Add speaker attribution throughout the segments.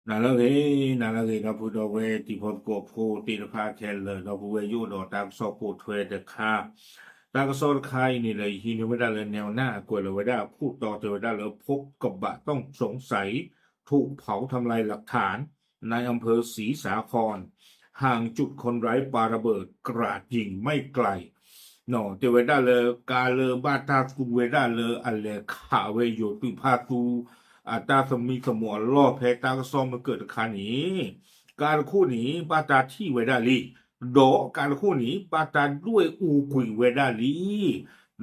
Speaker 1: 나라게 나부더웨 디법고 포 띠르파 켈러 너부웨 요도 딱서포 트웨드카 딱서카이니레 히누메달레แนวหน้ากวยเลยว่าพูดต่อเทวดาแล้วพบกบะต้องสงสัยถูกเผาทำลายหลักฐานในอำเภอศรีสาครห่างจุดคนร้ายปาระเบิดกราดยิงไม่ไกลเนอะเทวดาเลยกาเลบ้าตากูเวดาเลยอะไรขาเวโยตุพาตู ตาสมีสมอลอแพ้ตากระซอมมาเกิดขาหนีการคู่หนีบาตาที่เวดาลีดอการคู่หนีบาตาด้วยอูกุยเวดาลี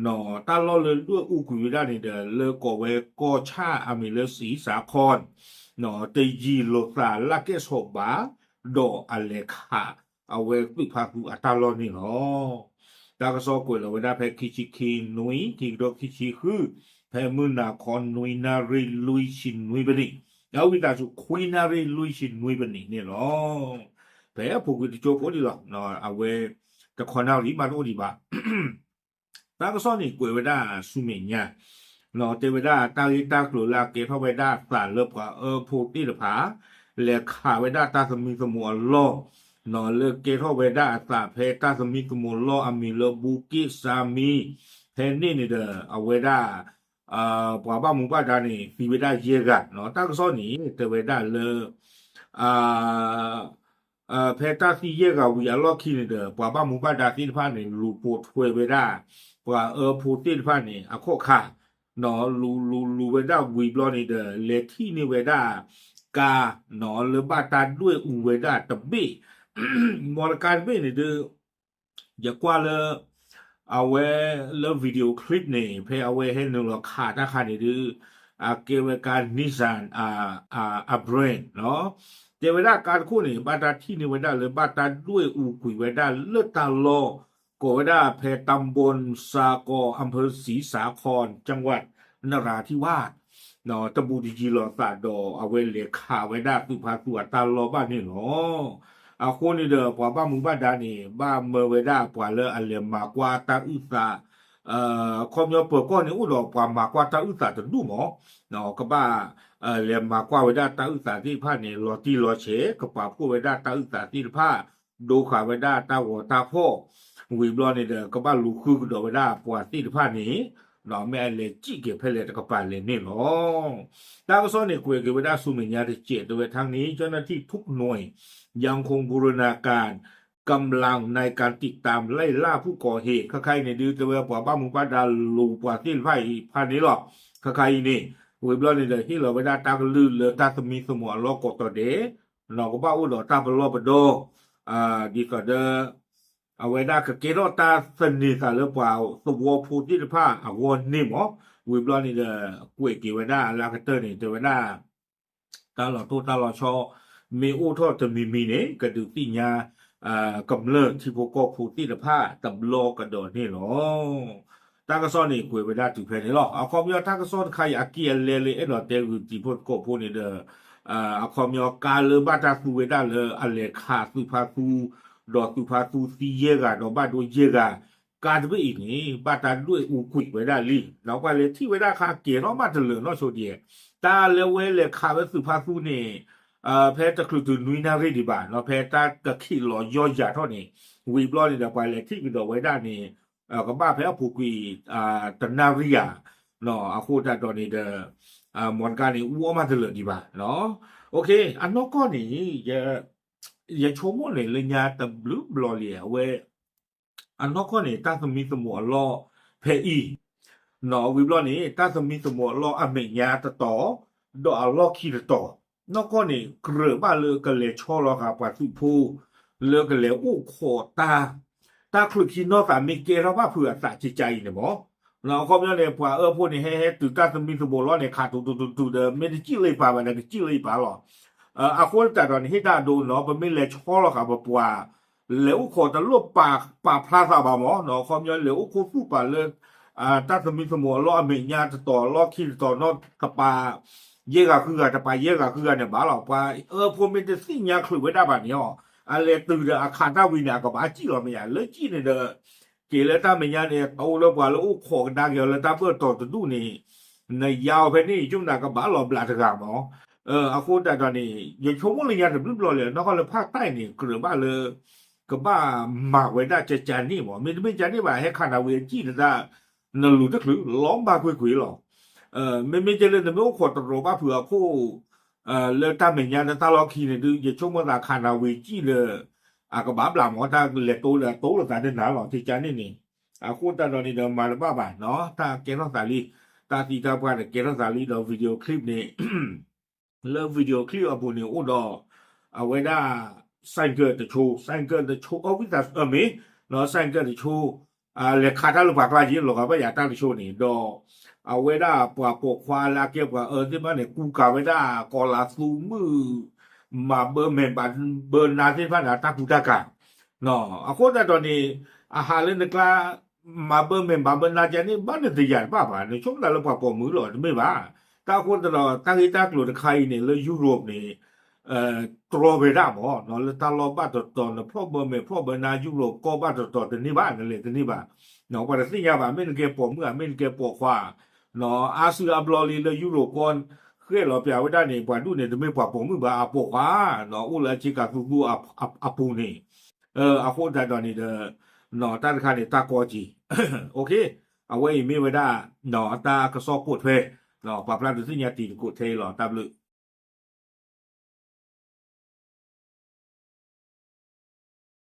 Speaker 1: หนอตาลอเลยด้วยอูกุยเวดาลีเดอเลก่อเวก่อชาอามิเลสีสาครหนอเตยีโลซาลาเกโซบาดออเลคาเอาเวปิพาคูอัตาลอนี่หรอตากระซอกวยเราเวดาแพ้คิชิคีนุยที่ดอกคิชิคือแพ้มือนาคอนนุยนาริลุยชินนุยเบนี่เอาวิตาสุคุยนาริลุยชินนุยเบนี่เนี่ยหรอแพ้ผูกติโจโคดีหรอเนาะเอาเวแต่คอนเอาลีมาโนดีบาตากระซอนี่กวยเวดาสุเมญญาเนาะเทวดาตาลิตากลุลาเกทเวดาสารเลิบกว่าผูติลผาและขาเวดาตาสมิสมัวโลนอเลเกทเวดาสาเพตาสมิสมุโลอามิเลบุกิสามีเทนนี่นี่เดอเอาเวดาပွားပါမူပါဒါနေဒီဝေဒရေကနော်တာကစောနေတဝေဒလေအာဖဲတာစီရေကဝီအလော့ခိနေတဲ့ပွားပါမူပါဒါစီတဖာနေလူပို့ထွေဝေဒပွာဖိုတိတဖာနေအခုခါနော်လူဝေဒဝီဘလောနေတဲ့လေခိနေဝေဒกาနော်လဘတာด้วยဥဝေဒတပိမော်ကန်ပိနေတဲ့ยกว่าเลยเอาไว้แล้ววิดีโอคลิปนี่เพื่อเอาไว้ให้หนึ่งราคาถ้าค่านี่คือเกี่ยวกับการนิสสันแบรนด์เนาะเดี๋ยวเวลาการคู่นี่บาตาที่นี่เวลาหรือบาตาด้วยอูกุยเวลาเลือดตาโลก็เวลาเพตำบลสากออำเภอศรีสาครจังหวัดนราธิวาสเนาะตะบูดีจีรอสาดอเอาไว้เลขาเวลาตุพาตัวตาโลบ้านนี่เนาะ ako ni de pwa ba mu ba da ni ba me we da pwa le ale ma kwa ta u sa kom yo po ko ni u do pwa ma kwa ta u sa de du mo no ka ba le ma kwa we da ta u sa ti pha ni lo ti lo che ka pa pu we da ta u sa ti pha do kha we da ta wo ta pho wi blo ni de ka ba lu khu do we da pwa ti pha ni နော်မဲလေကြည့်ကြဖက်လေတကပါလေနေနော်တာကစောနေကွေကဝဒဆုမညာတဲ့ကျတဲ့ทางนี้เจ้าหน้าที่ทุกหน่วยยังคงบูรณาการกำลังในการติดตามไล่ล่าผู้ก่อเหตุใครๆเนี่ยดูตัวป่าบ้ามุปาดาลูกป่าที่ไผ่พันนี้หรอกใครๆนี่เว็บล้อเนี่ยที่เราไปได้ตากลื่นเลยตาสมีสมอลอกต่อเด๋เราก็บ้าอุดรตาบลอบโดดีก็เดอเอาไว้ได้กับเกลตาสนิทกันหรือเปล่าตัวพูดที่ผ้าอาวอนนี่หมอวิบลอนี่เดกุยกี่ไว้ได้ลากเตอร์นี่เดไว้ได้ตาหลอดตัวตาหลอดชอมีอู้ทอดจะมีเนี่ยกระดูกที่ยากำเริบที่พวกก็พูดที่ผ้าตับโลกระโดดนี่หรอตากระซ้อนนี่กุยไว้ได้ถึงเพลนี่หรอเอาความยาวตากระซ้อนใครอาเกียเลเลยไอ้หลอดเตลที่พวกก็พูดนี่เดเอาความยาวการเลยบ้าตาคูไว้ได้เลยอะไรขาสุภาคูดอกสุภาตูซีเยกาดอกบ้านด้วยเยกาการจะไปอีกนี่บ้านตาด้วยอูกุยไว้ได้ลีเราไปเลยที่ไว้ได้คาเกียร์เนาะมาจะเหลือเนาะโชเดียตาเลเวเลยคาไว้สุภาตูเนี่ยแพ้ตะครุตุนุยนารีดีบ้านเนาะแพ้ตากะขี้หล่อย่อยาเท่านี้วีบล้อนี่เดี๋ยวไปเลยที่กินดอกไว้ได้นี่ก็บ้าแพ้ผูกุยตนาริยาเนาะอาคูตาตอนนี้เดมอนการนี่อ้วมาจะเหลือดีบ้านเนาะโอเคอันนอกก็นี่อย่าชมว่าเลยญาตบลูบลอเลียเวอันนอกก็นี่ตาสมีสมัวลอเพอีเนาะวิบลอนี่ตาสมีสมัวลออเมญาตต่อดอลอคีต่อนอกก็นี่เกลือบ้าเลยกันเลยชอลอครับว่าสุภูเลือกันเลยอู้ขอตาคลุกินอกสามีเกเราว่าเผื่อสะใจเนี่ยหมอเราเขาไม่ได้ว่าพวกนี้ให้ตื่นตาสมีสมัวลอเนี่ยขาดตุเดิมไม่ได้จี้เลยป่ามันก็จี้เลยป่าหรออาคนแต่ตอนนี้ได้ดูเนาะมันไม่เลยชอบหรอกครับปัวเหลวขอแต่ลวกปากพลาสบาหมอเนาะความย้อนเหลวคู่สู้ป่าเลยถ้าสมิสมัวล้อเมียจะต่อล้อขี้ต่อนอกกระปาเยกะคือกันจะไปเยกะคือกันเนี่ยบ้าหรอกว่าพวกมันจะสิ่งยาคลุยไว้ได้แบบนี้อ๋ออะไรตื่นเดอาคารท่าวิญญาณกับบ้าจี้เราไม่อยากเลยจี้เนี่ยเด้อเกลือตาเมียเนี่ยโตแล้วกว่าแล้วขอกันดังเยอะแล้วตาเพื่อต่อตัวดูนี่ในยาวไปนี่จุ่มหนักกับบ้าหลอกบลาดกามอ๋อ อาคูแต่ตอนนี้อย่าชมว่าเลยยาแบบรึบรอเลยนครเลยภาคใต้นี่เกลือบ้าเลยก็บ้าหมากไว้ได้จะจานนี่หมอไม่จานนี่บ่าให้ขนาดเวจีนะได้นหลุดก็คือล้อมบ้าคุยหรอไม่เจริญแต่ไม่ว่าขวดตโรบ้าเผื่อคู่เลอตาเหม็นยาตาลอคีเนี่ยดูอย่าชมว่าราคานาเวจีเลยก็บ้าปลาหมอถ้าเหลือโตแต่เดินหนาหรอที่จานนี่คูแต่ตอนนี้เดินมาแล้วบ้าบ่าเนาะถ้าเกณฑ์ต้องสาลีตาตีตาปาเกณฑ์ต้องสาลีเราวิดีโอคลิปนี้ เริ่มวิดีโอคลิปอาบุญเนี่ยอุดอเอาไว้ได้三个的抽哦为啥没然后三个的抽เลยคาถ้าลูกปากลาจีนหรอกว่าอยากตั้งโชว์นี่ดอเอาไว้ได้ปวกควาลาเก็บว่าที่บ้านเนี่ยกูกาไว้ได้กอลาซูมือมาเบอร์เมนบันเบอร์นาที่พันตากูตากาเนาะคนแต่ตอนนี้อาหารเล่นกล้ามาเบอร์เมนบันเบอร์นาจานี่บ้านเนี่ยตีใหญ่ป้าป่ะในช่วงนั้นเราปวกมือหรอไม่บ้า ตาคนตลอดตั้งที่ตากลุ่นใครเนี่ยเลยยุโรปนี่ตัวเวลาหมอเนาะแล้วตลอดบ้านต่อเนาะเพราะเบอร์เมเพราะเบอร์นายุโรปก็บ้านต่อแต่นี่บ้านนั่นแหละแต่นี่บ้านเนาะปกติยาบ้านไม่เกี่ยวปมเมื่อไม่เกี่ยวปวกฟ้าเนาะอาเซียอับลอลีเลยยุโรปก่อนเคยเราเปล่าไว้ได้เนี่ยปวดดูเนี่ยจะไม่ปวดผมมือบ้าปวกฟ้าเนาะอุลาจิกาตุกูอับปูนี่อาคนแต่ตอนนี้เนาะตั้งค่าเนี่ยตากอจีโอเคเอาไว้ไม่ไว้ได้เนาะตากระสอบปวดเพ rồi và plan được nhà tỷ của thê là tam lự